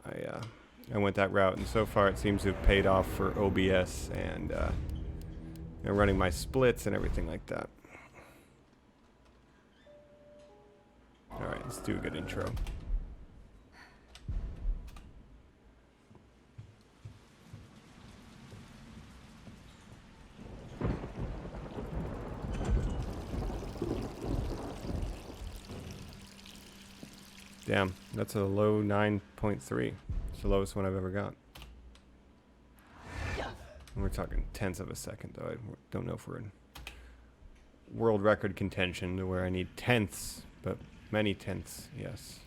I went that route, and so far it seems to have paid off for OBS and running my splits and everything like that. Alright, let's do a good intro. Damn, that's a low 9.3. It's the lowest one I've ever got. And we're talking tenths of a second, though. I don't know if we're in world record contention to where I need tenths, but many tenths, yes.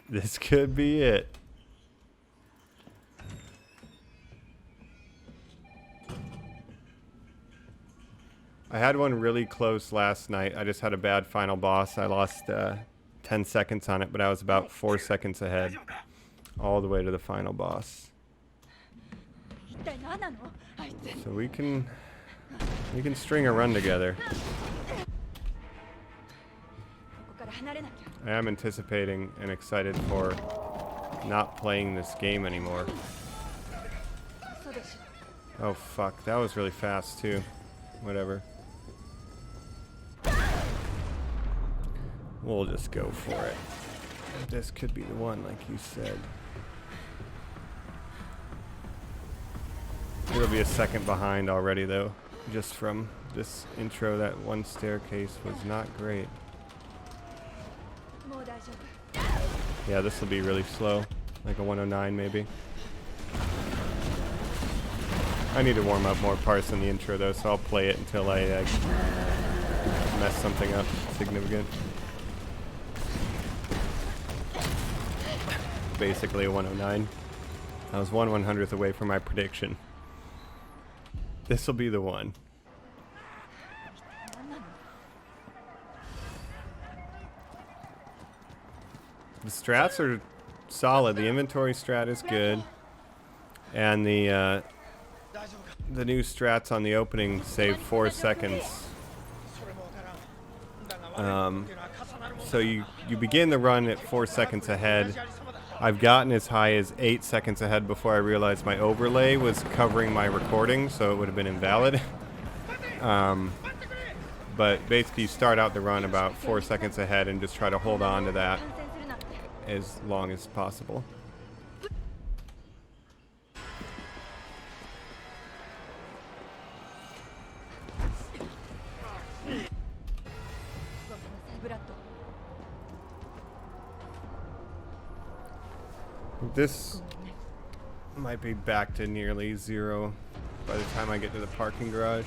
This could be it. I had one really close last night. I just had a bad final boss. I lost 10 seconds on it, but I was about 4 seconds ahead all the way to the final boss. So we can string a run together. I am anticipating and excited for not playing this game anymore. Oh fuck, that was really fast too. Whatever. We'll just go for it. This could be the one, like you said. It'll be a second behind already, though. Just from this intro, that one staircase was not great. Yeah, this will be really slow. Like a 109, maybe. I need to warm up more parts in the intro, though, so I'll play it until I mess something up significant. Basically a 109. I was 1/100th away from my prediction. This will be the one. The strats are solid. The inventory strat is good, and the new strats on the opening save 4 seconds. So you begin the run at 4 seconds ahead. I've gotten as high as 8 seconds ahead before I realized my overlay was covering my recording, so it would have been invalid. But basically you start out the run about 4 seconds ahead and just try to hold on to that as long as possible. This might be back to nearly zero by the time I get to the parking garage.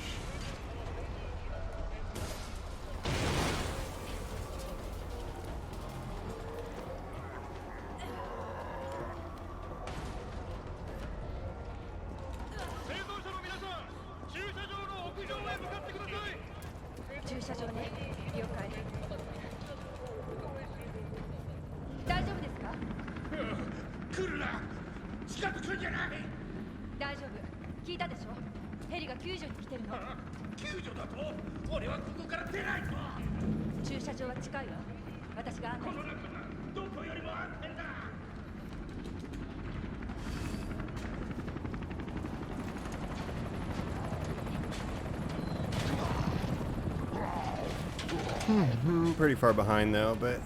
Pretty far behind though, but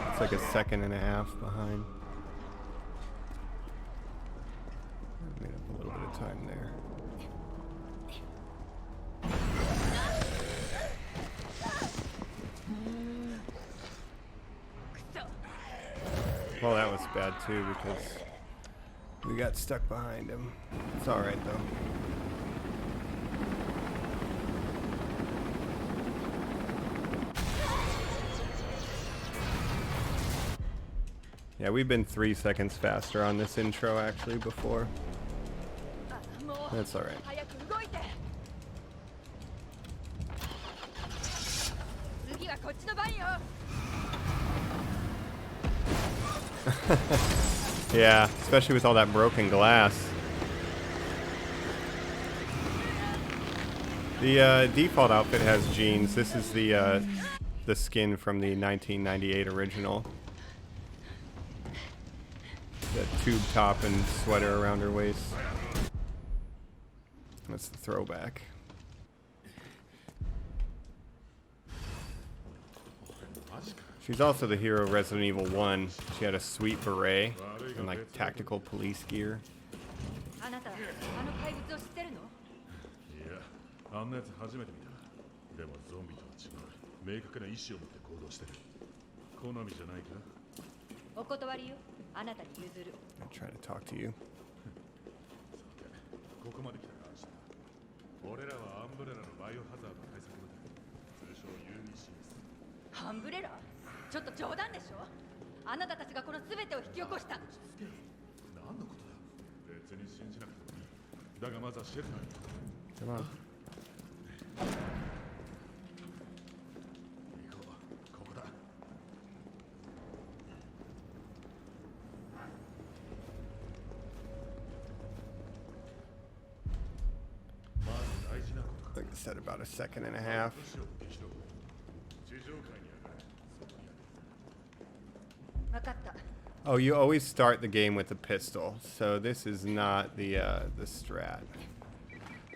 it's like a second and a half behind. I made up a little bit of time there. Well, that was bad too because we got stuck behind him. It's alright though. Yeah, we've been 3 seconds faster on this intro actually before. That's alright. Yeah, especially with all that broken glass. The default outfit has jeans. This is the skin from the 1998 original. That tube top and sweater around her waist. That's the throwback. She's also the hero of Resident Evil 1. She had a sweet beret and like tactical police gear. I try to talk to you. Come on. Like I said, about a second and a half. Oh, you always start the game with a pistol, so this is not the strat.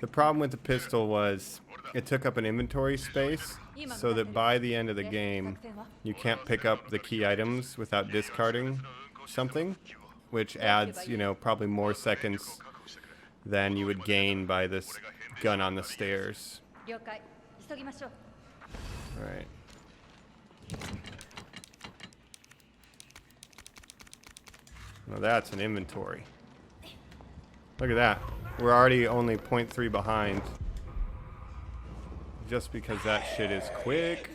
The problem with the pistol was it took up an inventory space, so that by the end of the game, you can't pick up the key items without discarding something, which adds, you know, probably more seconds than you would gain by this gun on the stairs. Alright. Well, that's an inventory. Look at that. We're already only 0.3 behind. Just because that shit is quick.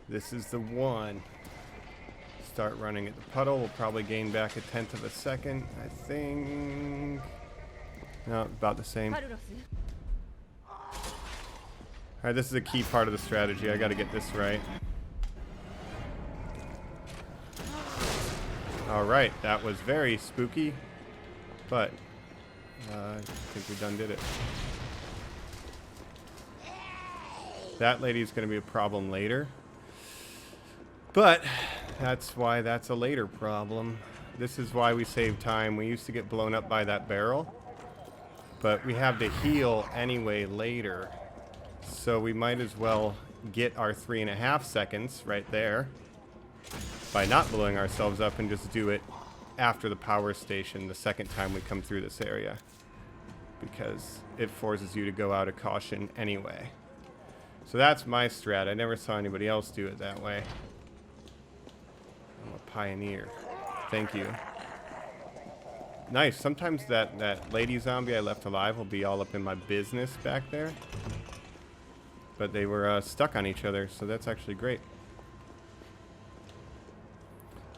This is the one. Start running at the puddle. We'll probably gain back 1/10 of a second, I think. No, about the same. Alright, this is a key part of the strategy. I gotta get this right. Alright, that was very spooky. But, I think we done did it. That lady's gonna be a problem later. But, that's why that's a later problem. This is why we save time. We used to get blown up by that barrel. But we have to heal anyway later. So we might as well get our 3.5 seconds right there by not blowing ourselves up and just do it after the power station the second time we come through this area. Because it forces you to go out of caution anyway. So that's my strat. I never saw anybody else do it that way. I'm a pioneer. Thank you. Nice. Sometimes that lady zombie I left alive will be all up in my business back there. But they were stuck on each other, so that's actually great.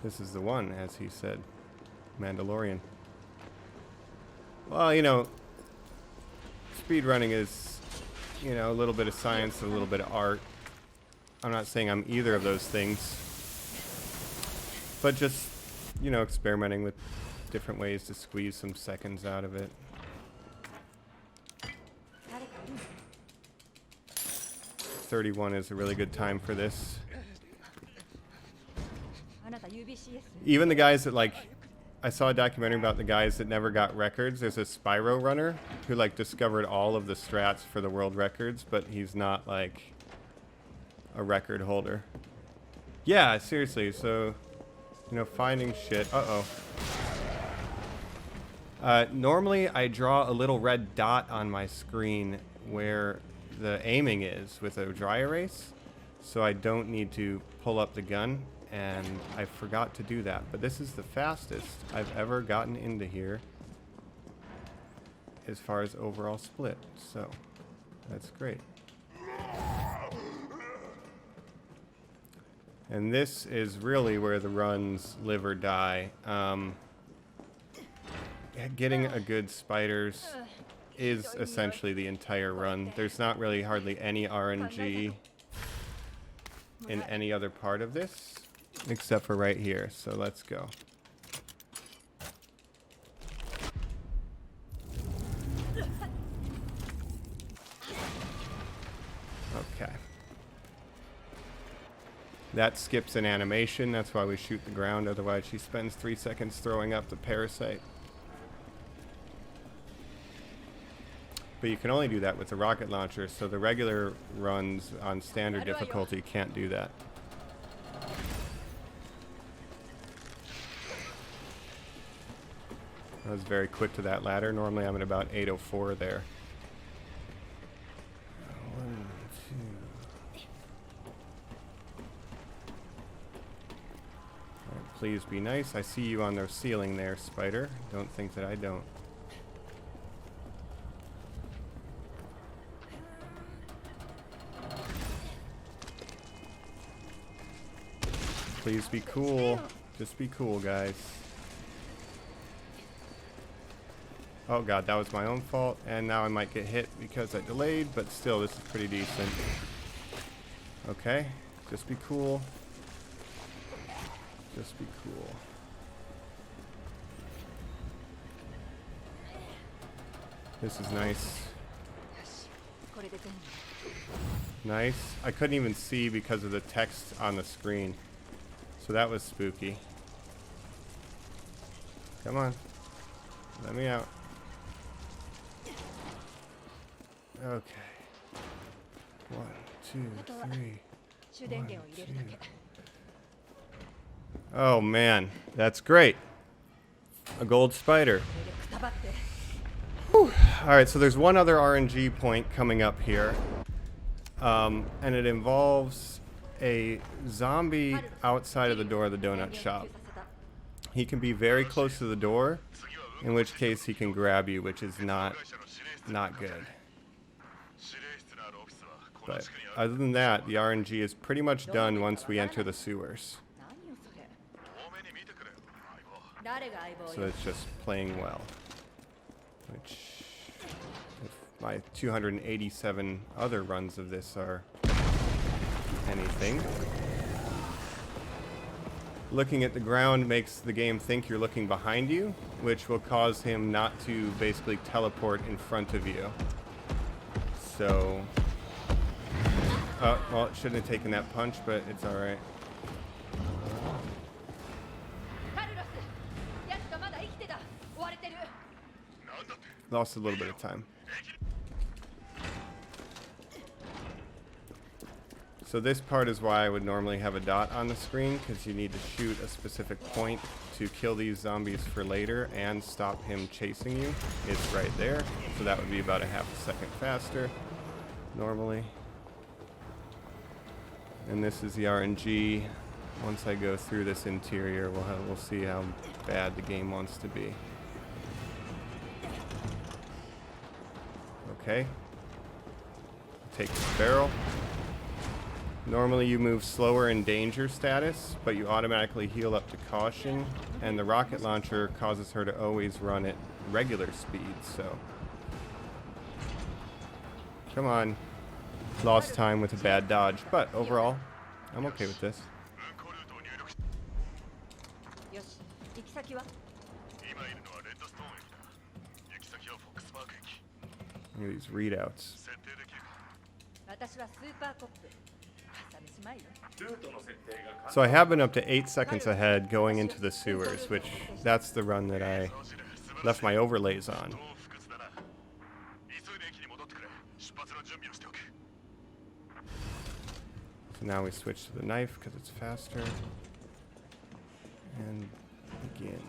This is the one, as he said. Mandalorian. Well, you know, speedrunning is, you know, a little bit of science, a little bit of art. I'm not saying I'm either of those things. But just, you know, experimenting with different ways to squeeze some seconds out of it. 31 is a really good time for this. Even the guys that, like, I saw a documentary about the guys that never got records. There's a Spyro runner who, like, discovered all of the strats for the world records, but he's not, like, a record holder. Yeah, seriously, so, you know, finding shit. Uh-oh. Normally, I draw a little red dot on my screen where the aiming is with a dry erase, so I don't need to pull up the gun, and I forgot to do that. But this is the fastest I've ever gotten into here as far as overall split, so that's great. And this is really where the runs live or die. Getting a good spiders is essentially the entire run. There's not really hardly any RNG in any other part of this. except for right here. So let's go. Okay. That skips an animation. That's why we shoot the ground. Otherwise, she spends 3 seconds throwing up the parasite. But you can only do that with the rocket launcher, so the regular runs on standard difficulty can't do that. I was very quick to that ladder. Normally I'm at about 804 there. 1, 2. Alright, please be nice. I see you on the ceiling there, Spider. Don't think that I don't. Please be cool. Just be cool, guys. Oh god, that was my own fault. And now I might get hit because I delayed, but still, this is pretty decent. Okay, just be cool. Just be cool. This is nice. Nice. I couldn't even see because of the text on the screen. So that was spooky. Come on. Let me out. Okay. 1, 2, 3. 1, 2. Oh man, that's great. A gold spider. Whew. Alright, so there's one other RNG point coming up here. And it involves a zombie outside of the door of the donut shop. He can be very close to the door, in which case he can grab you, which is not good. But other than that, the RNG is pretty much done once we enter the sewers. So it's just playing well. Which, if my 287 other runs of this are anything. Looking at the ground makes the game think you're looking behind you, which will cause him not to basically teleport in front of you. So, well, it shouldn't have taken that punch, but it's alright. Lost a little bit of time. So this part is why I would normally have a dot on the screen, because you need to shoot a specific point to kill these zombies for later and stop him chasing you. It's right there, so that would be about a half a second faster normally. And this is the RNG. Once I go through this interior, we'll see how bad the game wants to be. Okay. Take this barrel. Normally you move slower in danger status, but you automatically heal up to caution, and the rocket launcher causes her to always run at regular speed, so. Come on. Lost time with a bad dodge, but overall, I'm okay with this. Look at these readouts. So I have been up to 8 seconds ahead going into the sewers, which that's the run that I left my overlays on. So now we switch to the knife because it's faster. And begin.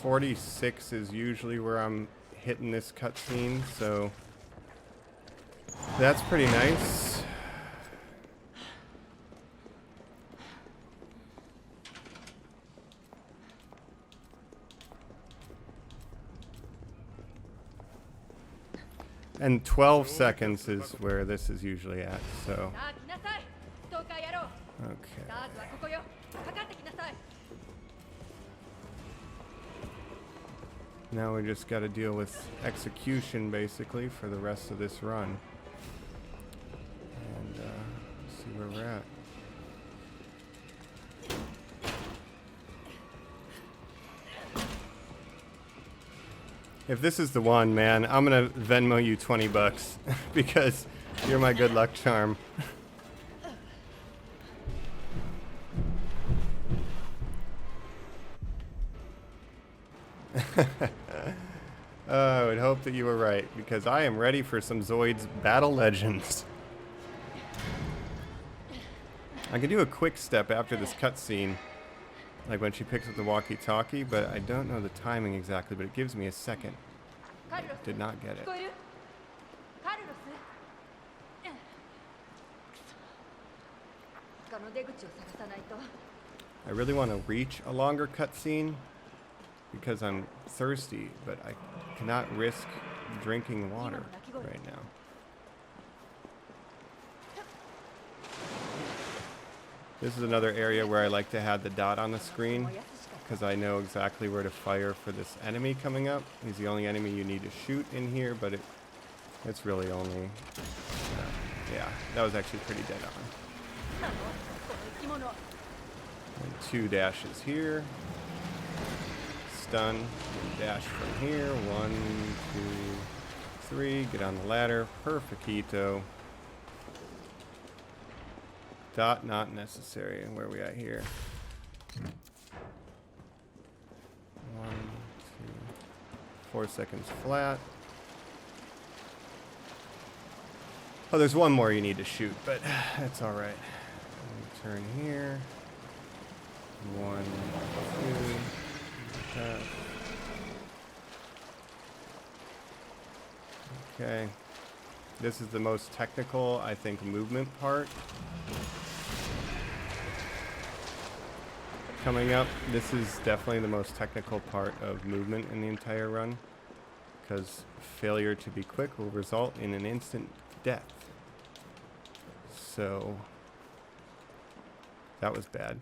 46 is usually where I'm hitting this cutscene, so that's pretty nice. And 12 seconds is where this is usually at, so. Okay. Now we just got to deal with execution, basically, for the rest of this run. And see where we're at. If this is the one, man, I'm gonna Venmo you 20 bucks because you're my good luck charm. I would hope that you were right, because I am ready for some Zoid's Battle Legends. I could do a quick step after this cutscene, like when she picks up the walkie-talkie, but I don't know the timing exactly, but it gives me a second. Did not get it. I really want to reach a longer cutscene because I'm thirsty, but I cannot risk drinking water right now. This is another area where I like to have the dot on the screen because I know exactly where to fire for this enemy coming up. He's the only enemy you need to shoot in here, but it's really only... yeah, that was actually pretty dead on. And 2 dashes here. Stun. Dash from here. 1, 2, 3. Get on the ladder. Perfectito. Dot not necessary. And where are we at here? 1, 2, 4 seconds flat. Oh, there's one more you need to shoot, but that's all right. Turn here. 1, 2. Okay. This is the most technical, I think, movement part. Coming up, this is definitely the most technical part of movement in the entire run, because failure to be quick will result in an instant death. So, that was bad.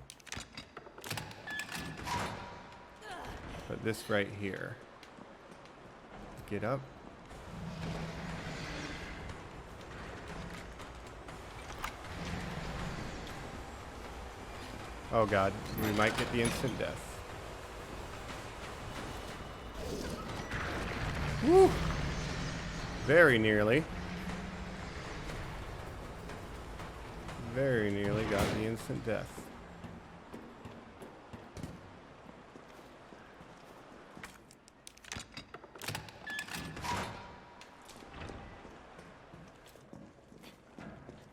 But this right here. Get up. Oh god, we might get the instant death. Woo! Very nearly. Very nearly got the instant death.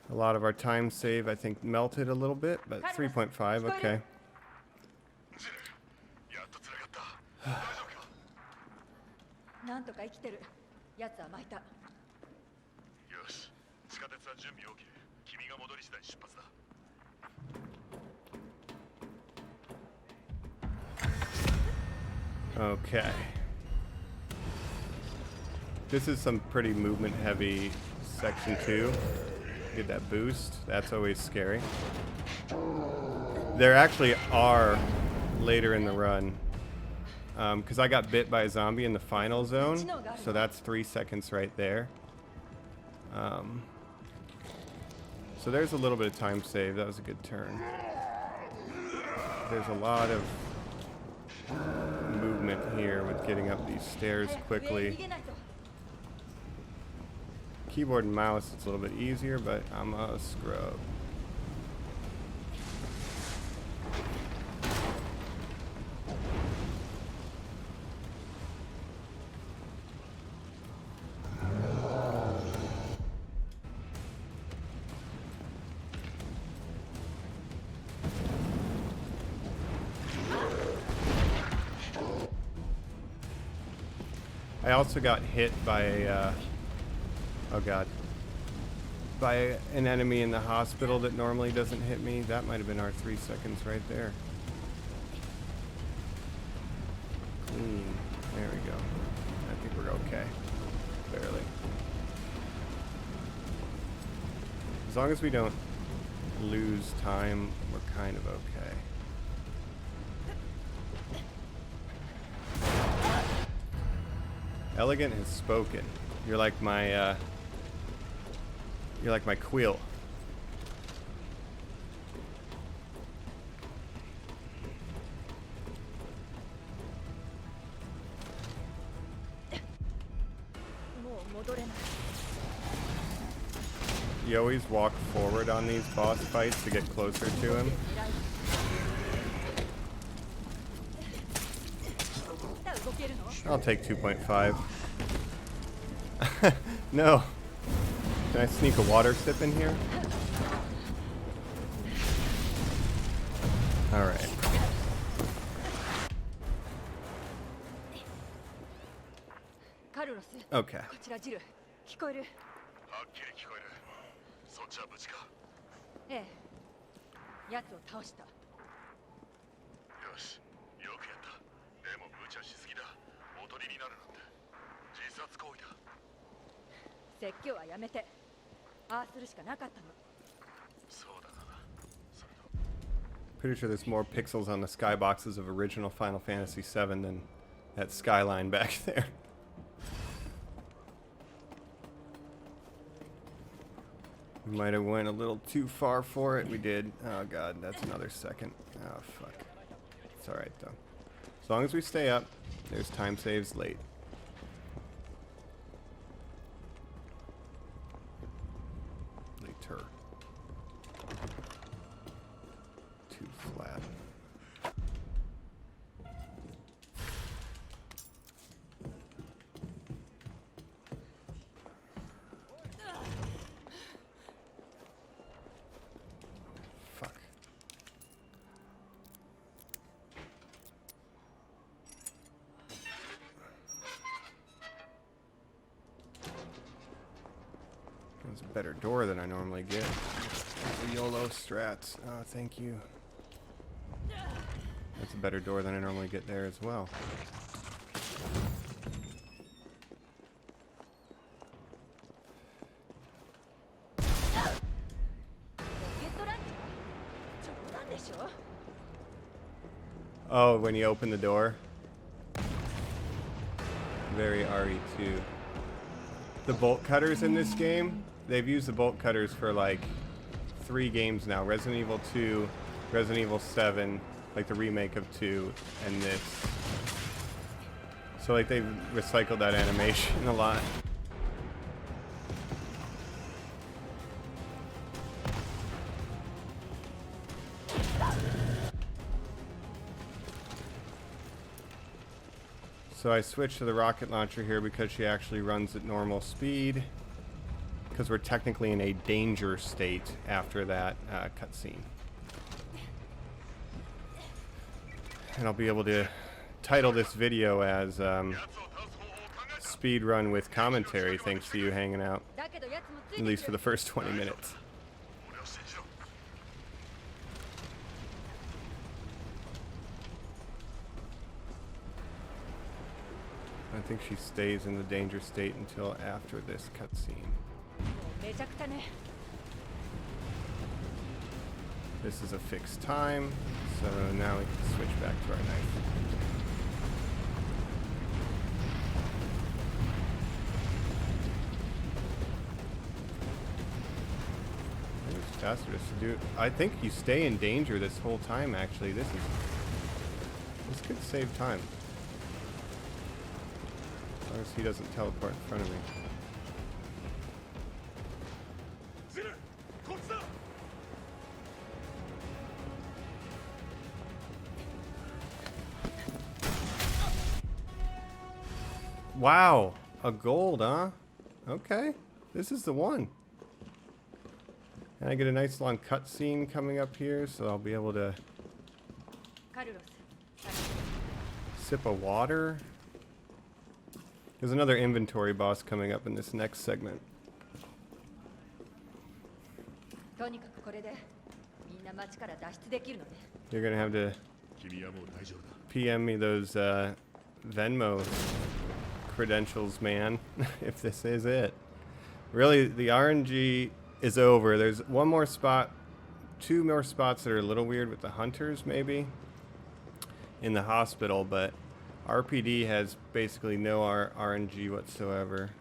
A lot of our time save, I think, melted a little bit, but 3.5, okay. Okay. This is some pretty movement heavy section 2. Get that boost. That's always scary. There actually are later in the run, because I got bit by a zombie in the final zone, so that's 3 seconds right there. So there's a little bit of time save. That was a good turn. There's a lot of movement here with getting up these stairs quickly. Keyboard and mouse, it's a little bit easier, but I'm a scrub. I also got hit by, oh god, by an enemy in the hospital that normally doesn't hit me. That might have been our 3 seconds right there. Clean. There we go. I think we're okay. Barely. As long as we don't lose time, we're kind of okay. Elegant has spoken. You're like my quill. You always walk forward on these boss fights to get closer to him. I'll take 2.5. No. Can I sneak a water sip in here? Alright. Okay. Pretty sure there's more pixels on the skyboxes of original Final Fantasy VII than that skyline back there. We might have went a little too far for it. We did. Oh god, that's another second. Oh fuck. It's alright though. As long as we stay up, there's time saves late. Later. Too flat. Fuck. That's a better door than I normally get. The YOLO strats. Oh, thank you. That's a better door than I normally get there as well. Oh, when you open the door? Very RE2. The bolt cutters in this game, they've used the bolt cutters for like 3 games now. Resident Evil 2, Resident Evil 7, like the remake of 2, and this. So like they've recycled that animation a lot. So I switched to the rocket launcher here because she actually runs at normal speed. Because we're technically in a danger state after that cutscene. And I'll be able to title this video as Speedrun with commentary, thanks to you hanging out. At least for the first 20 minutes. I think she stays in the danger state until after this cutscene. This is a fixed time, so now we can switch back to our knife. It's faster just to do it. I think you stay in danger this whole time, actually. This could save time. As long as he doesn't teleport in front of me. Wow, a gold, huh? Okay, this is the one. And I get a nice long cutscene coming up here, so I'll be able to sip of water. There's another inventory boss coming up in this next segment. You're gonna have to PM me those Venmo credentials, man, if this is it. Really, the RNG is over. There's one more spot, two more spots that are a little weird with the hunters, maybe, in the hospital, but RPD has basically no RNG whatsoever.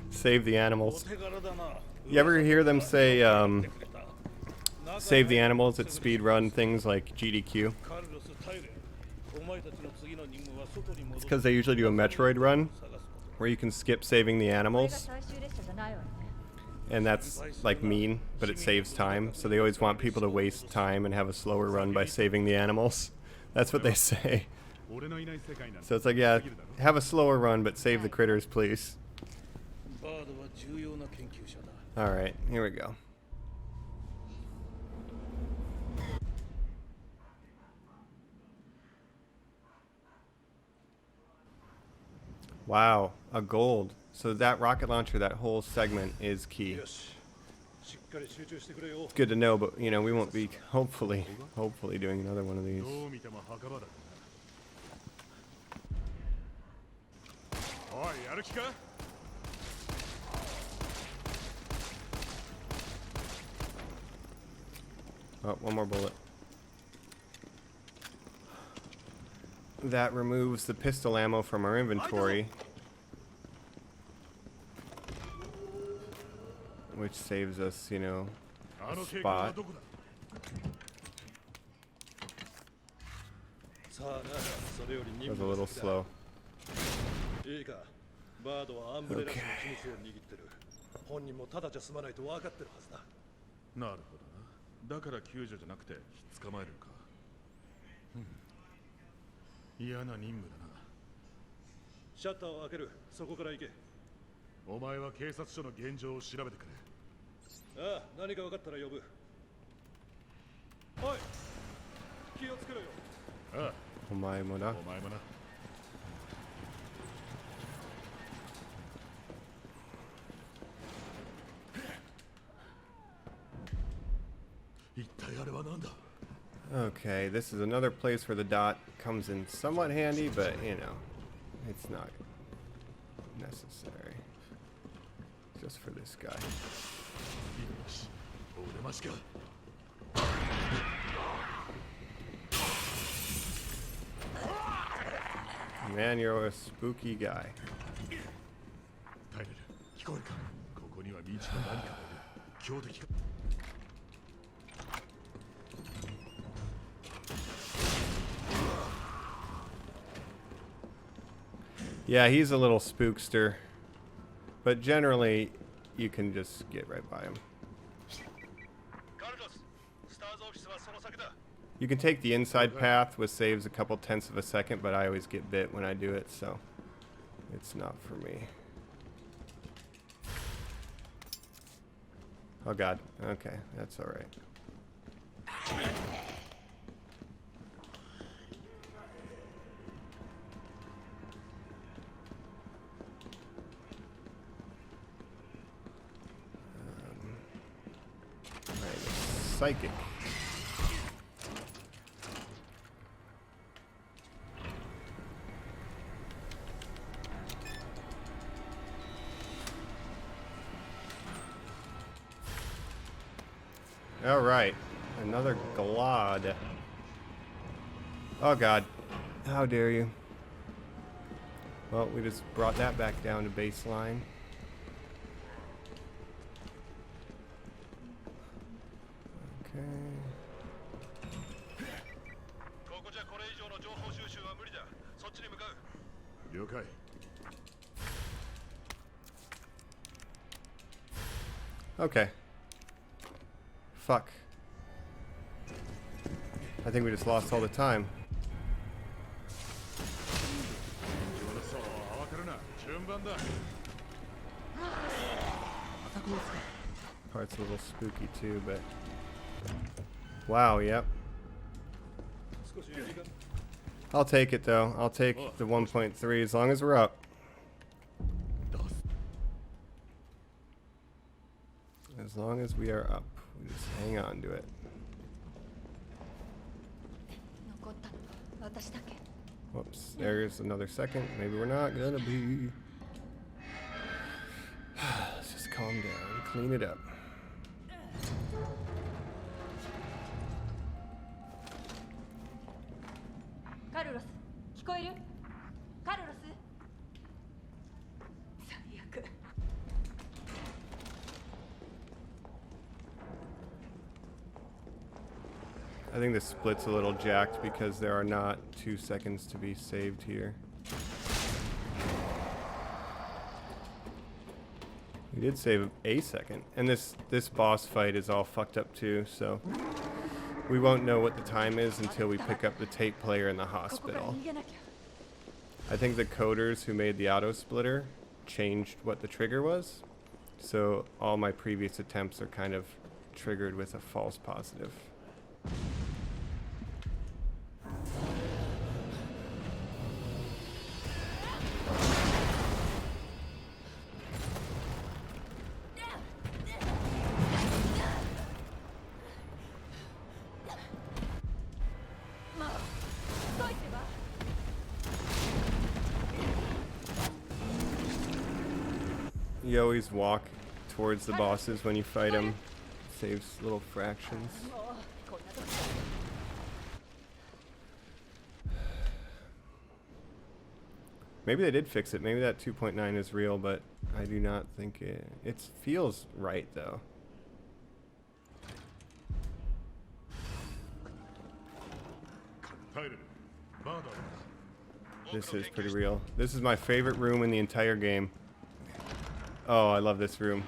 Save the animals. You ever hear them say, save the animals at speedrun things like GDQ? It's because they usually do a Metroid run where you can skip saving the animals. And that's like mean, but it saves time. So they always want people to waste time and have a slower run by saving the animals. That's what they say. So it's like, yeah, have a slower run, but save the critters, please. Alright, here we go. Wow, a gold. So that rocket launcher, that whole segment is key. It's good to know, but you know, we won't be hopefully doing another one of these. Oh, one more bullet. That removes the pistol ammo from our inventory, which saves us, you know, a spot. That was a little slow. Okay. だから救助じゃなくて捕まえるか。嫌な任務だな。シャッターを開ける。そこから行け。お前は警察署の現状を調べてくれ。ああ、何か分かったら呼ぶ。おい、気をつけろよ。ああ、お前もな。お前もな。Okay, this is another place where the dot comes in somewhat handy, but you know, it's not necessary. Just for this guy. Man, you're a spooky guy. Yeah, he's a little spookster, but generally you can just get right by him. You can take the inside path, which saves a couple tenths of a second, but I always get bit when I do it, so it's not for me. Oh god, okay, that's alright. Psychic. All right, another Glod. Oh god, how dare you. Well, we just brought that back down to baseline. Okay. Fuck. I think we just lost all the time. Part's a little spooky too, but Wow, yep. I'll take it though. I'll take the 1.3 as long as we're up. As long as we are up. We just hang on to it. Whoops, there's another second. Maybe we're not gonna be. Let's just calm down, clean it up. Carlos, 聞こえる? Carlos? 最悪. I think the split's a little jacked because there are not 2 seconds to be saved here. We did save a second, and this boss fight is all fucked up too, so we won't know what the time is until we pick up the tape player in the hospital. I think the coders who made the auto splitter changed what the trigger was, so all my previous attempts are kind of triggered with a false positive. You always walk towards the bosses when you fight them. Saves little fractions. Maybe they did fix it. Maybe that 2.9 is real, but I do not think it... It feels right, though. This is pretty real. This is my favorite room in the entire game. Oh, I love this room.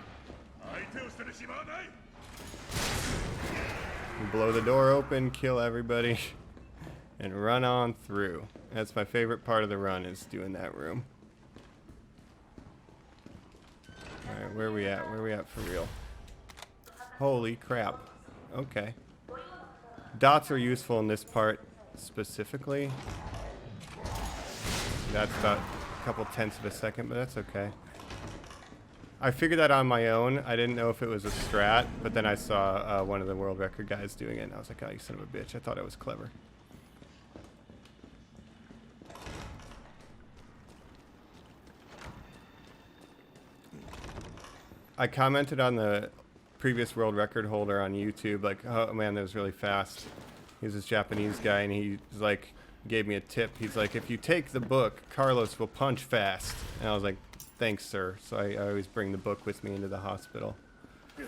Blow the door open, kill everybody, and run on through. That's my favorite part of the run, is doing that room. Alright, where are we at? Where are we at for real? Holy crap. Okay. Dots are useful in this part specifically. That's about a couple tenths of a second, but that's okay. I figured that on my own. I didn't know if it was a strat, but then I saw one of the world record guys doing it, and I was like, oh, you son of a bitch. I thought I was clever. I commented on the previous world record holder on YouTube, like, oh man, that was really fast. He's this Japanese guy, and he's like, gave me a tip. He's like, if you take the book, Carlos will punch fast. And I was like, thanks, sir. So I always bring the book with me into the hospital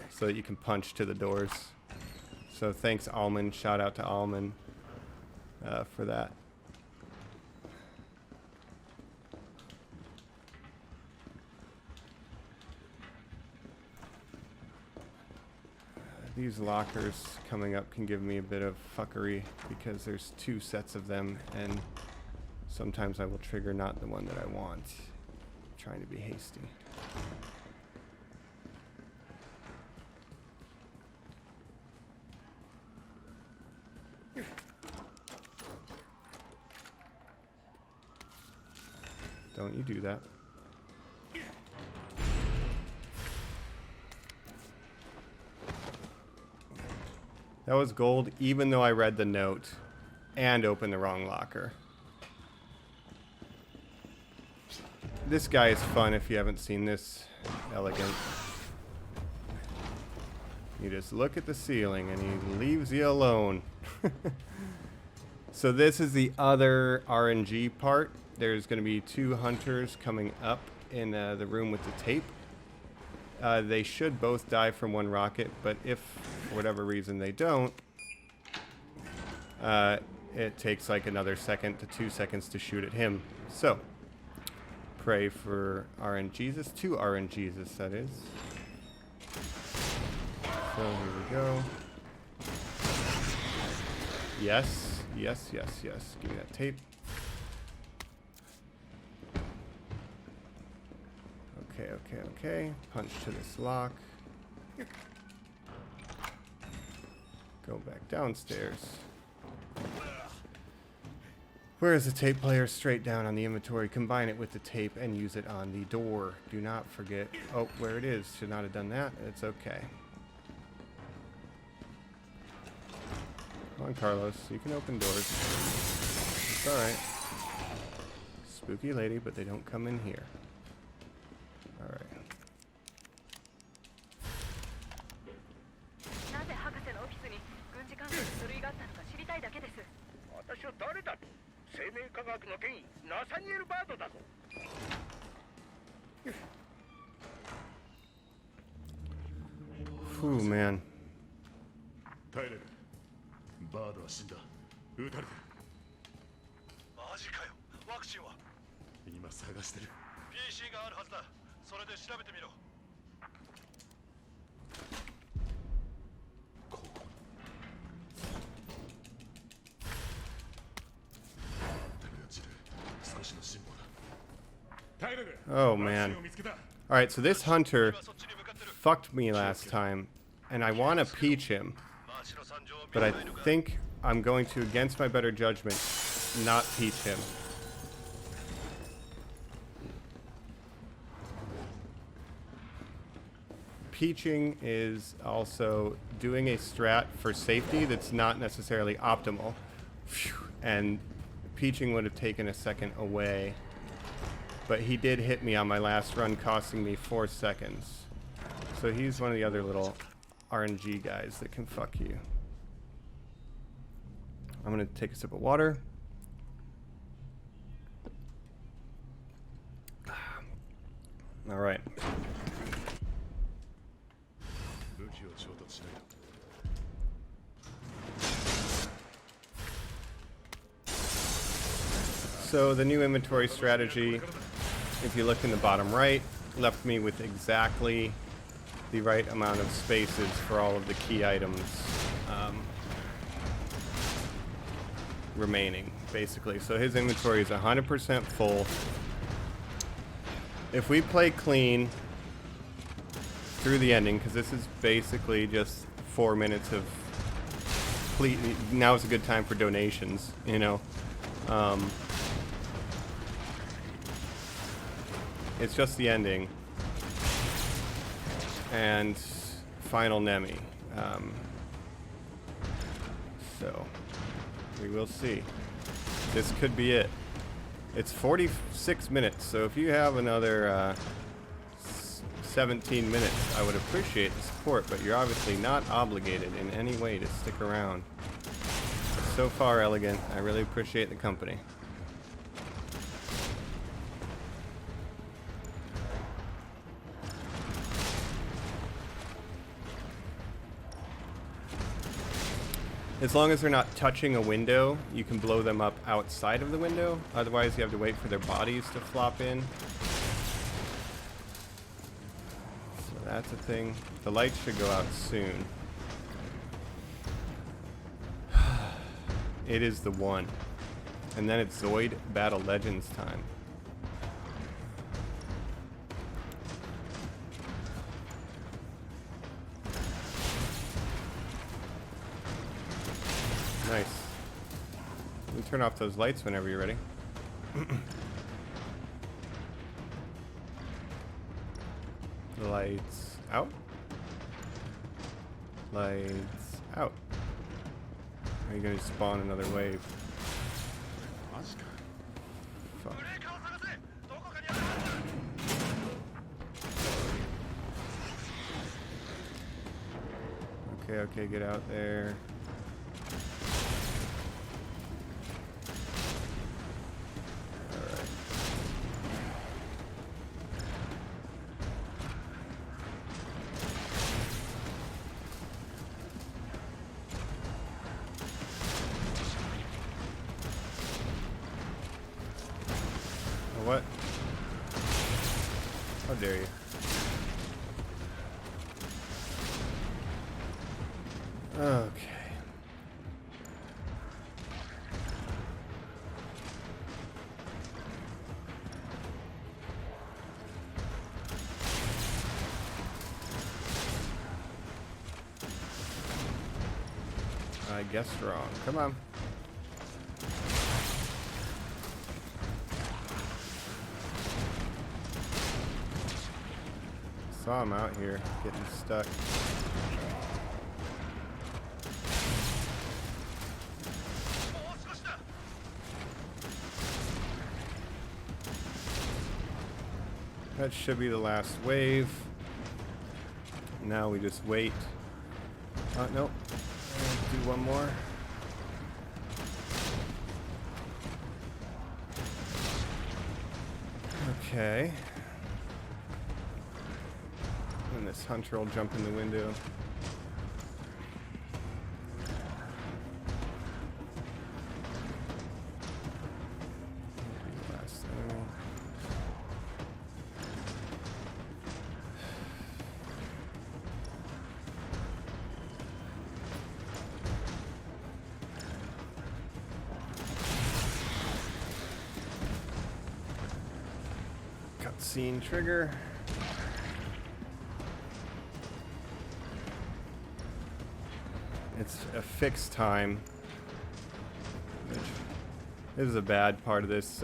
so that you can punch to the doors. So thanks, Alman. Shout out to Alman for that. These lockers coming up can give me a bit of fuckery because there's 2 sets of them, and sometimes I will trigger not the one that I want. Trying to be hasty. Don't you do that. That was gold, even though I read the note and opened the wrong locker. This guy is fun if you haven't seen this. Elegant. You just look at the ceiling and he leaves you alone. So this is the other RNG part. There's going to be 2 hunters coming up in the room with the tape. They should both die from 1 rocket, but if for whatever reason they don't, it takes like another second to 2 seconds to shoot at him. So pray for RNGesus, 2 RNGesus that is. So here we go. Yes, yes, yes, yes. Give me that tape. Okay, okay, okay. Punch to this lock. Go back downstairs. Where is the tape player? Straight down on the inventory. Combine it with the tape and use it on the door. Do not forget. Oh, where it is. Should not have done that. It's okay. Come on, Carlos. You can open doors. It's alright. Spooky lady, but they don't come in here. Alright. Whew, man. タイレル、バードは死んだ。撃たれてる。マジかよ。ワクチンは？今探してる。PC があるはずだ。それで調べてみろ。ここ。手が散る。少しの辛抱だ。タイレル。Oh man. Alright, so this hunter fucked me last time, and I want to peach him. But I think I'm going to, against my better judgment, not peach him. Peaching is also doing a strat for safety that's not necessarily optimal. And peaching would have taken a second away. But he did hit me on my last run, costing me 4 seconds. So he's one of the other little RNG guys that can fuck you. I'm gonna take a sip of water. All right. So the new inventory strategy, if you look in the bottom right, left me with exactly the right amount of spaces for all of the key items remaining, basically. So his inventory is 100% full. If we play clean through the ending, because this is basically just 4 minutes of complete, now is a good time for donations, you know. It's just the ending and final Nemi. So we will see. This could be it. It's 46 minutes, so if you have another 17 minutes, I would appreciate the support, but you're obviously not obligated in any way to stick around. So far, Elegant, I really appreciate the company. As long as they're not touching a window, you can blow them up outside of the window. Otherwise, you have to wait for their bodies to flop in. So that's a thing. The lights should go out soon. It is the one. And then it's Zoid Battle Legends time. Nice. You can turn off those lights whenever you're ready. Lights out. Lights out. Are you going to spawn another wave? Fuck. Okay, get out there. What? How dare you? Okay. I guessed wrong. Come on. Saw him out here getting stuck. That should be the last wave. Now we just wait. Nope. Do one more. Okay. And this hunter will jump in the window. Last enemy. Cutscene trigger. It's a fixed time, which is a bad part of this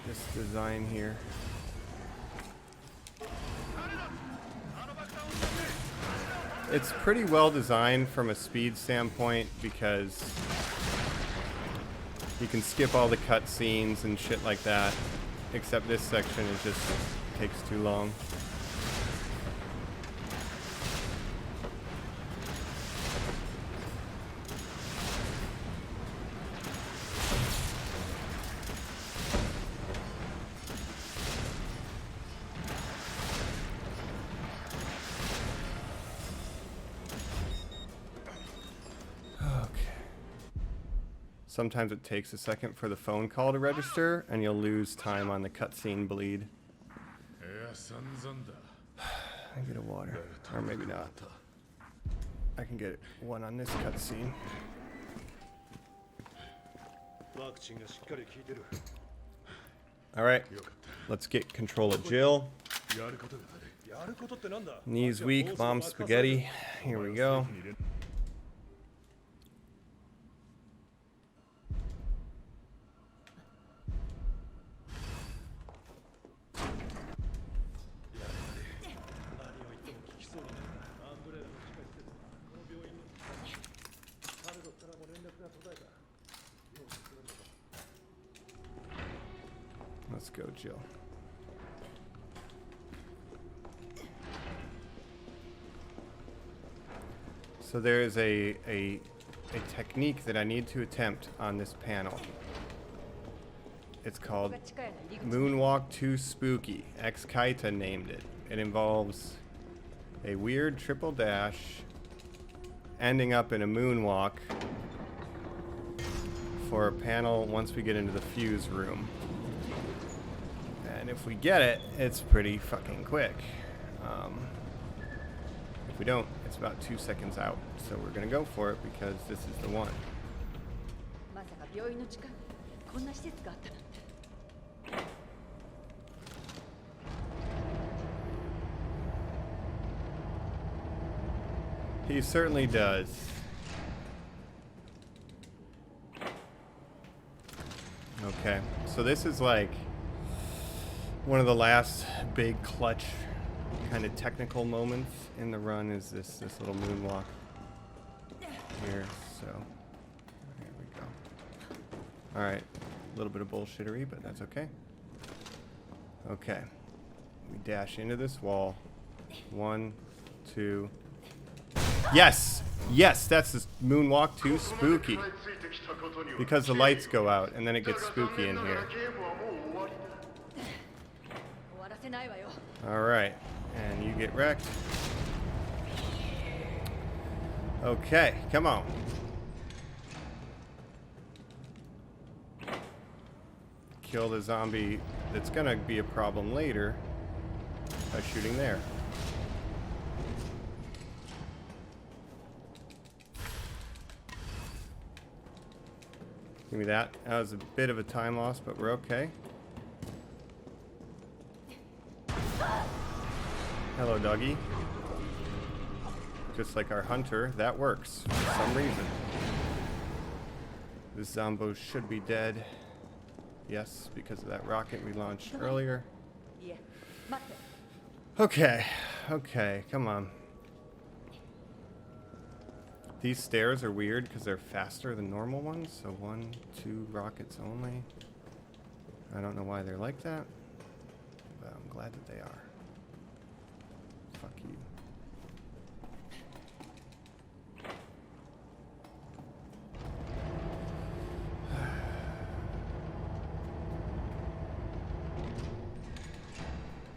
this design here. It's pretty well designed from a speed standpoint because you can skip all the cutscenes and shit like that, except this section it just takes too long. Sometimes it takes a second for the phone call to register, and you'll lose time on the cutscene bleed. I get a water, or maybe not. I can get one on this cutscene. All right, let's get control of Jill. Knees weak, mom's spaghetti. Here we go. Let's go, Jill. So there is a technique that I need to attempt on this panel. It's called Moonwalk Too Spooky. X-Kaita named it. It involves a weird triple dash ending up in a moonwalk for a panel once we get into the fuse room. And if we get it, it's pretty fucking quick. If we don't, it's about 2 seconds out. So we're gonna go for it because this is the one. He certainly does. Okay, so this is like one of the last big clutch kind of technical moments in the run is this little moonwalk here. So here we go. All right, a little bit of bullshittery, but that's okay. Okay, we dash into this wall. 1, 2. Yes, yes, that's this moonwalk too spooky because the lights go out and then it gets spooky in here. All right, and you get wrecked. Okay, come on. Kill the zombie that's gonna be a problem later by shooting there. Give me that. That was a bit of a time loss, but we're okay. Hello, doggy. Just like our hunter, that works for some reason. The zombos should be dead. Yes, because of that rocket we launched earlier. Okay, okay, come on. These stairs are weird because they're faster than normal ones, so 1, 2 rockets only. I don't know why they're like that, but I'm glad that they are. Fuck you.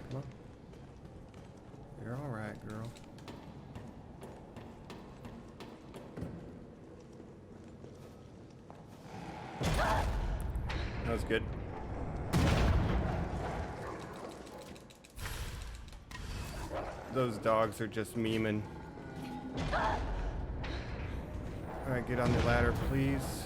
Come on. You're alright, girl. That was good. Those dogs are just memeing. Alright, get on the ladder, please.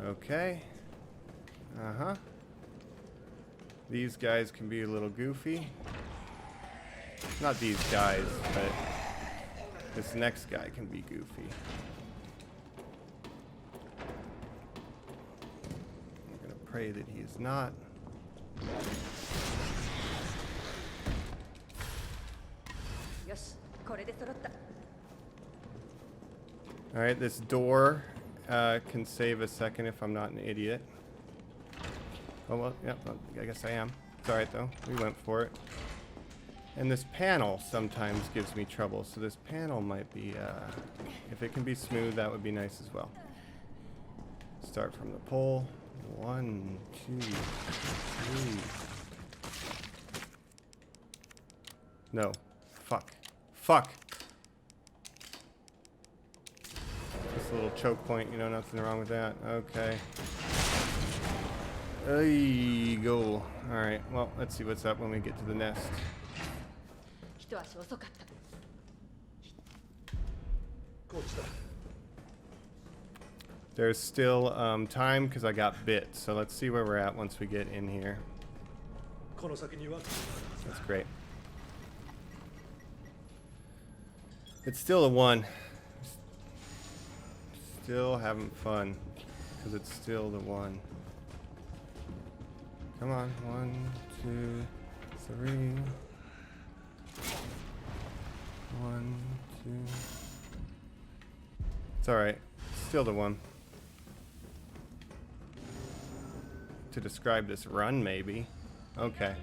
Okay. Uh-huh. These guys can be a little goofy. Not these guys, but this next guy can be goofy. I'm gonna pray that he is not. Alright, this door can save a second if I'm not an idiot. Oh, well, yeah, I guess I am. It's alright, though. We went for it. And this panel sometimes gives me trouble, so this panel might be, if it can be smooth, that would be nice as well. Start from the pole. 1, 2, 3. No. Fuck. Fuck! Just a little choke point, you know, nothing wrong with that. Okay. There you go. Alright, well, let's see what's up when we get to the nest. There's still time because I got bit, so let's see where we're at once we get in here. That's great. It's still a 1. Still having fun because it's still the 1. Come on, 1, 2, 3. 1, 2. It's alright. Still the 1. To describe this run, maybe. Okay.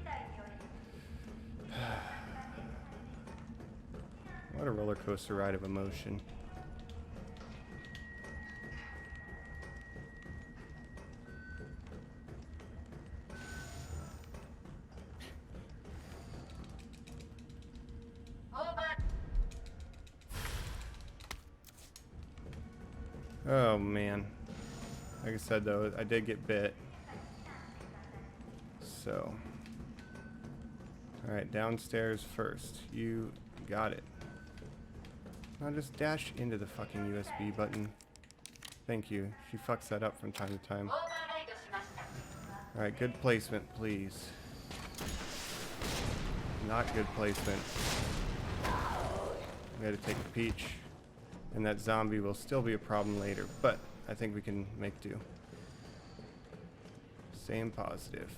What a roller coaster ride of emotion. Oh man. Like I said though, I did get bit. So. Alright, downstairs first. You got it. Now just dash into the fucking USB button. Thank you. She fucks that up from time to time. Alright, good placement, please. Not good placement. We gotta take a peach. And that zombie will still be a problem later, but I think we can make do. Same positive.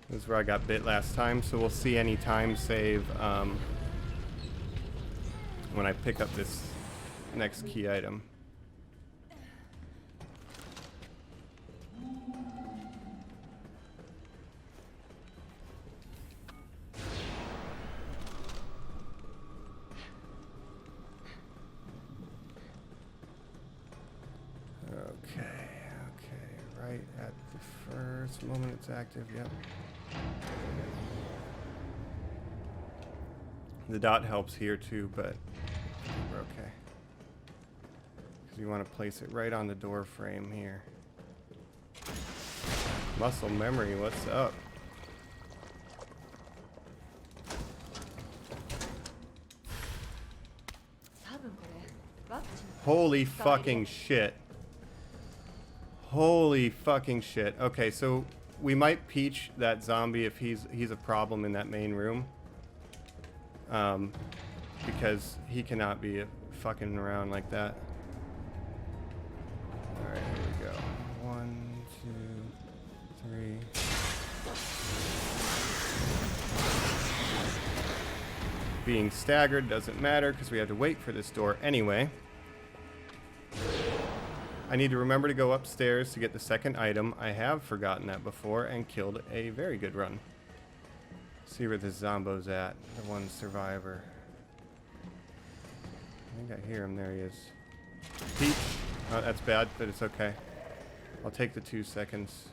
This is where I got bit last time, so we'll see any time save when I pick up this next key item. Moment it's active, yep. The dot helps here too, but we're okay. Because you want to place it right on the door frame here. Muscle memory, what's up? Holy fucking shit. Holy fucking shit. Okay, so we might peach that zombie if he's a problem in that main room. Because he cannot be fucking around like that. Alright, here we go. 1, 2, 3. Being staggered doesn't matter because we have to wait for this door anyway. I need to remember to go upstairs to get the second item. I have forgotten that before and killed a very good run. See where this zombo's at. The one survivor. I think I hear him. There he is. Peach. Oh, that's bad, but it's okay. I'll take the 2 seconds.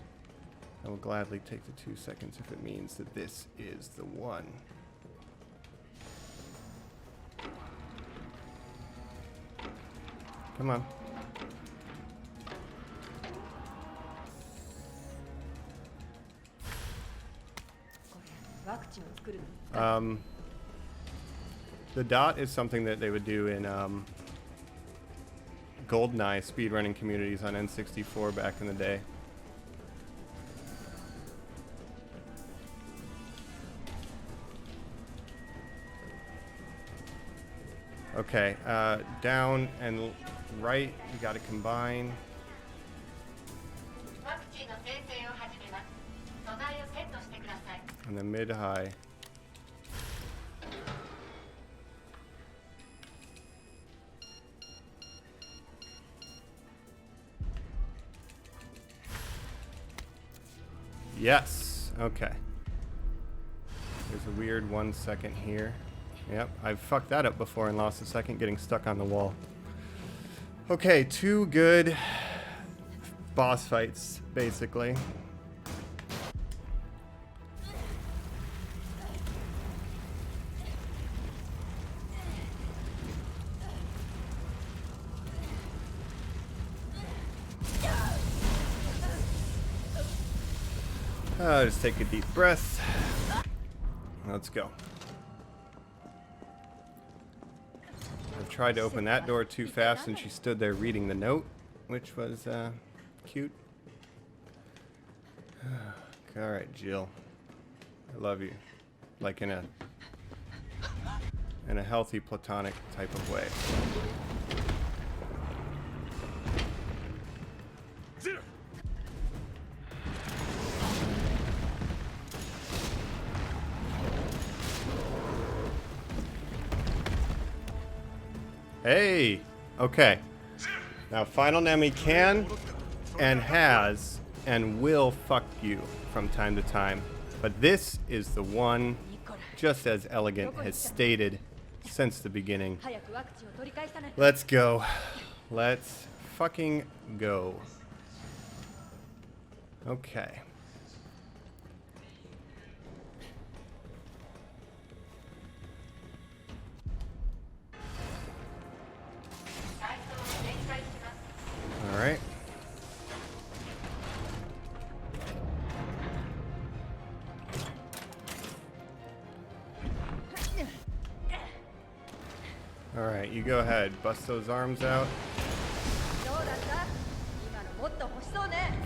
I will gladly take the 2 seconds if it means that this is the one. Come on. The dot is something that they would do in GoldenEye speedrunning communities on N64 back in the day. Okay, down and right, you gotta combine. And then mid-high. Yes, okay. There's a weird 1 second here. Yep, I've fucked that up before and lost a second getting stuck on the wall. Okay, 2 good boss fights, basically. Just take a deep breath. Let's go. I've tried to open that door too fast and she stood there reading the note, which was cute. Alright, Jill. I love you. Like in a healthy platonic type of way. Hey! Okay. Now, Final Nemi can and has and will fuck you from time to time. But this is the one, just as Elegant has stated since the beginning. Let's go. Let's fucking go. Okay. All right. All right, you go ahead. Bust those arms out.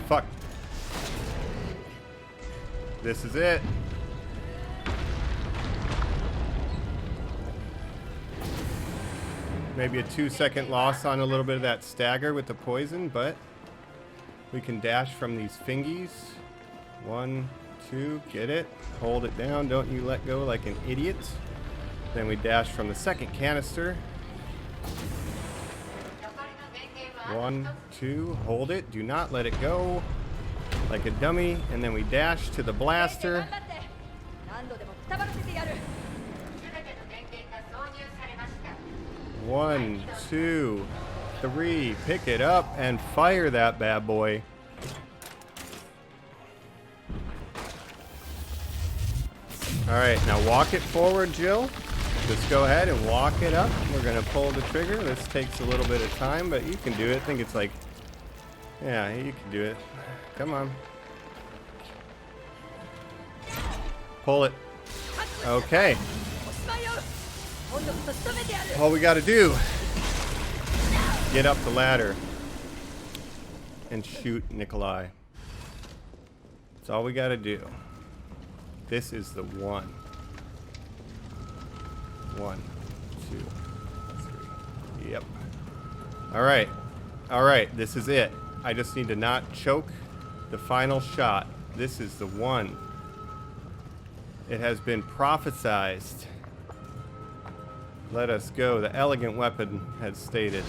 Fuck. This is it. Maybe a 2-second loss on a little bit of that stagger with the poison, but we can dash from these fingies. 1, 2, get it. Hold it down. Don't you let go like an idiot. Then we dash from the second canister. 1, 2, hold it. Do not let it go like a dummy. And then we dash to the blaster. 1, 2, 3. Pick it up and fire that bad boy. Alright, now walk it forward, Jill. Just go ahead and walk it up. We're going to pull the trigger. This takes a little bit of time, but you can do it. I think it's like... Yeah, you can do it. Come on. Pull it. Okay. All we got to do get up the ladder and shoot Nikolai. That's all we gotta do. This is the one. 1, 2, 3. Yep. Alright. Alright, this is it. I just need to not choke the final shot. This is the one. It has been prophesized. Let us go. The elegant weapon had stated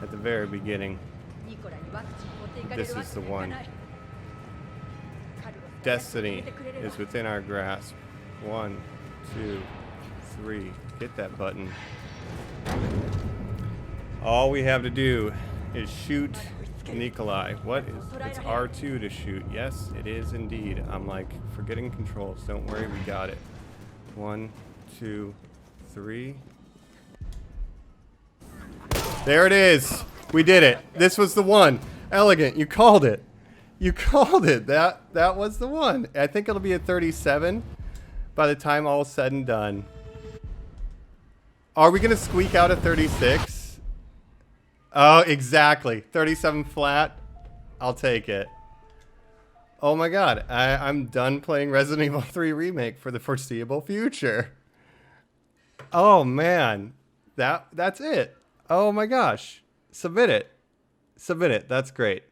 at the very beginning. This is the one. Destiny is within our grasp. 1, 2, 3. Hit that button. All we have to do is shoot Nikolai. What is... It's R2 to shoot. Yes, it is indeed. I'm like forgetting controls. Don't worry, we got it. 1, 2, 3. There it is. We did it. This was the one. Elegant, you called it. You called it. That was the one. I think it'll be a 37 by the time all's said and done. Are we gonna squeak out a 36? Oh, exactly. 37 flat. I'll take it. Oh my god. I'm done playing Resident Evil 3 Remake for the foreseeable future. Oh man. That's it. Oh my gosh. Submit it. Submit it. That's great.